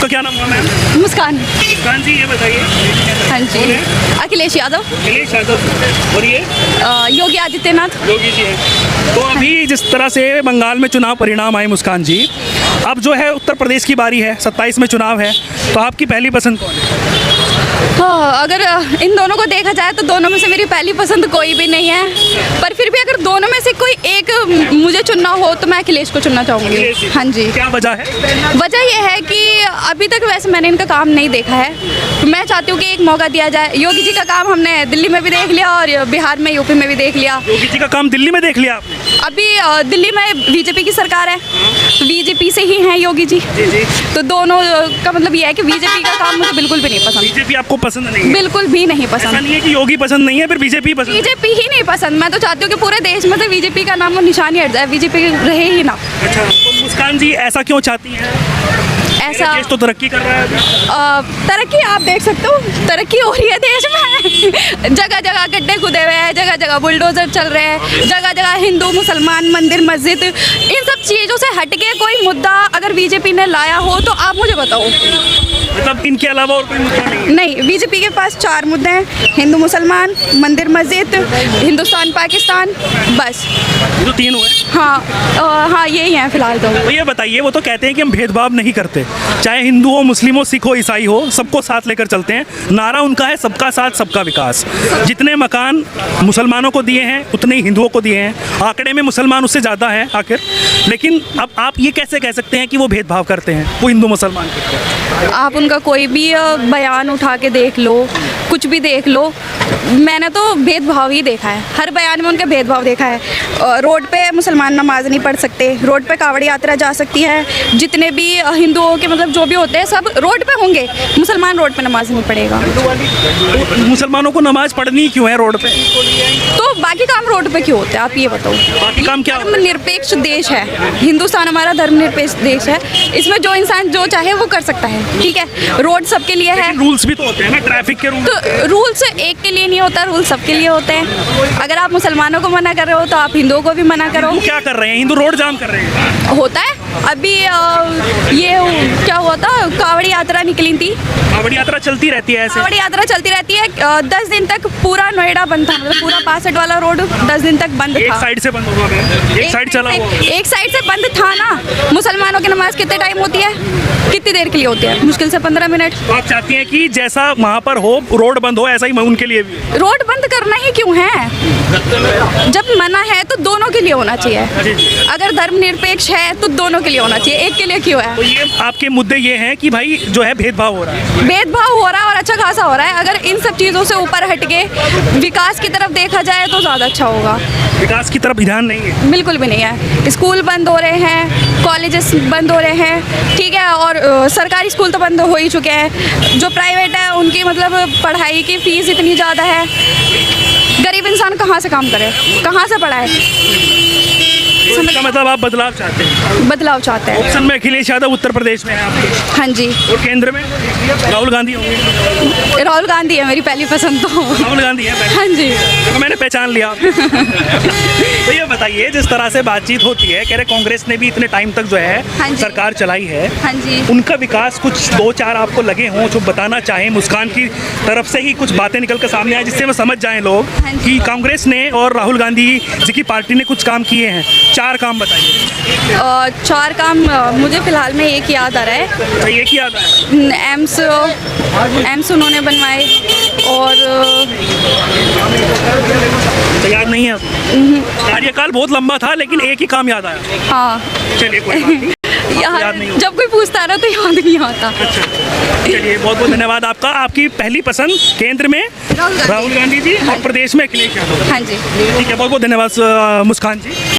आपका क्या नाम हुआ मैम? मुस्कान। मुस्कान जी, ये बताइए। हाँ जी। कौन है? अखिलेश यादव। अखिलेश यादव। और ये योगी आदित्यनाथ। योगी जी हैं। तो अभी जिस तरह से बंगाल में चुनाव परिणाम आए मुस्कान जी, अब जो है उत्तर प्रदेश की बारी है, 27 में चुनाव है, तो आपकी पहली पसंद कौन है? हाँ, अगर इन दोनों को देखा जाए तो दोनों में से मेरी पहली पसंद कोई भी नहीं है, पर फिर भी अगर दोनों में से कोई एक मुझे चुनना हो तो मैं अखिलेश को चुनना चाहूँगी। हाँ जी। क्या वजह है? वजह यह है कि अभी तक वैसे मैंने इनका काम नहीं देखा है, तो मैं चाहती हूँ कि एक मौका दिया जाए। योगी जी का काम हमने दिल्ली में भी देख लिया और बिहार में, यूपी में भी देख लिया। योगी जी का काम दिल्ली में देख लिया आपने? अभी दिल्ली में बीजेपी की सरकार है, तो बीजेपी से ही हैं योगी जी। तो दोनों का मतलब ये है कि बीजेपी का काम मुझे बिल्कुल भी नहीं पसंद। बीजेपी आपको पसंद नहीं है? बिल्कुल भी नहीं ऐसा पसंद। नहीं है कि योगी पसंद नहीं है, फिर बीजेपी पसंद है? बीजेपी ही नहीं पसंद। मैं तो चाहती हूँ कि पूरे देश में से बीजेपी का नाम और निशान ही हट जाए, बीजेपी रहे ही ना। अच्छा, तो मुस्कान जी ऐसा क्यों चाहती हैं? ऐसा देश तो तरक्की कर रहा है अभी। तरक्की आप देख सकते हो, तरक्की हो रही है देश में। जगह जगह गड्ढे खुदे हुए हैं, जगह जगह बुलडोजर चल रहे हैं, जगह जगह हिंदू मुसलमान मंदिर मस्जिद, इन सब चीज़ों से हटके कोई मुद्दा अगर बीजेपी ने लाया हो तो आप मुझे बताओ। मतलब इनके अलावा और कोई मुद्दा नहीं? नहीं, बीजेपी के पास 4 मुद्दे हैं, हिंदू मुसलमान, मंदिर मस्जिद, हिंदुस्तान पाकिस्तान, बस। ये तो 3 हुए। हाँ यही हैं फिलहाल तो। तो ये बताइए, वो तो कहते हैं कि हम भेदभाव नहीं करते, चाहे हिंदू हो, मुस्लिम हो, सिख हो, ईसाई हो, सबको साथ लेकर चलते हैं। नारा उनका है सबका साथ सबका विकास। जितने मकान मुसलमानों को दिए हैं उतने ही हिंदुओं को दिए हैं, आंकड़े में मुसलमान उससे ज़्यादा हैं आखिर। लेकिन अब आप ये कैसे कह सकते हैं कि वो भेदभाव करते हैं, वो हिंदू मुसलमान करते हैं? आप उनका कोई भी बयान उठा के देख लो, कुछ भी देख लो, मैंने तो भेदभाव ही देखा है, हर बयान में उनका भेदभाव देखा है। रोड पे मुसलमान नमाज नहीं पढ़ सकते, रोड पे कावड़ी यात्रा जा सकती है, जितने भी हिंदुओं के मतलब जो भी होते हैं सब रोड पे होंगे, मुसलमान रोड पे नमाज नहीं पढ़ेगा। तो मुसलमानों को नमाज पढ़नी क्यों है रोड पे? तो बाकी काम रोड पे क्यों होते हैं, आप ये बताओ। बाकी काम क्या? धर्मनिरपेक्ष देश है हिंदुस्तान, हमारा धर्मनिरपेक्ष देश है, इसमें जो इंसान जो चाहे वो कर सकता है, ठीक है। रोड सबके लिए है। रूल्स भी तो होते हैं ना, ट्रैफिक के रूल्स। तो रूल्स एक के लिए नहीं होता, रूल सबके लिए होते हैं। अगर आप मुसलमानों को मना कर रहे हो तो आप हिंदुओं को भी मना करो। हिंदू क्या कर रहे हैं? हिंदू रोड जाम कर रहे हैं। होता है। अभी ये क्या हुआ था, कावड़ी यात्रा निकली थी। कावड़ी यात्रा चलती रहती है ऐसे? कावड़ी यात्रा चलती रहती है। 10 दिन तक पूरा नोएडा बंद था, मतलब पूरा 62 वाला रोड 10 दिन तक बंद एक था। साइड से बंद होगा मैम, एक साइड चला हुआ। एक साइड से बंद था ना। मुसलमानों की नमाज कितने टाइम होती है, कितनी देर के लिए होती है? मुश्किल से 15 मिनट। तो आप चाहती हैं कि जैसा वहाँ पर हो रोड बंद हो, ऐसा ही उनके लिए भी? रोड बंद करना ही क्यों है? जब मना है तो दोनों के लिए होना चाहिए। अगर धर्मनिरपेक्ष है तो दोनों के लिए होना चाहिए, एक के लिए क्यों है? तो ये आपके मुद्दे ये हैं कि भाई जो है भेदभाव हो रहा है। भेदभाव हो रहा है और अच्छा खासा हो रहा है। अगर इन सब चीज़ों से ऊपर हटके विकास की तरफ देखा जाए तो ज़्यादा अच्छा होगा। विकास की तरफ ध्यान नहीं है? बिल्कुल भी नहीं है। स्कूल बंद हो रहे हैं, कॉलेजेस बंद हो रहे हैं, ठीक है, और सरकारी स्कूल तो बंद हो ही चुके हैं। जो प्राइवेट है उनकी मतलब पढ़ाई की फ़ीस इतनी ज़्यादा है, गरीब इंसान कहाँ से काम करे, कहाँ से पढ़ाए? तो इसका मतलब आप बदलाव चाहते हैं? बदलाव चाहते हैं। ऑप्शन में अखिलेश यादव उत्तर प्रदेश में है आपके, हाँ जी। और केंद्र में राहुल गांधी होंगे? राहुल गांधी है मेरी पहली पसंद तो। राहुल गांधी है पहले? हाँ जी। तो मैंने पहचान लिया। तो ये बताइए, जिस तरह से बातचीत होती है, कह रहे कांग्रेस ने भी इतने टाइम तक जो है हाँ जी। सरकार चलाई है, हाँ जी। उनका विकास कुछ 2-4 आपको लगे हों जो बताना चाहें, मुस्कान की तरफ से ही कुछ बातें निकल कर सामने आए जिससे वो समझ जाएं लोग हाँ जी। कि कांग्रेस ने और राहुल गांधी जी की पार्टी ने कुछ काम किए हैं। 4 काम बताइए। 4 काम मुझे फ़िलहाल में एक याद आ रहा है। ये क्या आता है? एम्स उन्होंने बनवाए और तो याद नहीं है? कार्यकाल बहुत लंबा था लेकिन एक ही काम याद आया। हाँ चलिए कोई बात नहीं, याद नहीं होगा। जब कोई पूछता है ना तो याद नहीं आता। अच्छा, चलिए बहुत बहुत धन्यवाद आपका। आपकी पहली पसंद केंद्र में राहुल गांधी जी और प्रदेश में अखिलेश यादव। हाँ जी। ठीक है, बहुत बहुत धन्यवाद मुस्कान जी।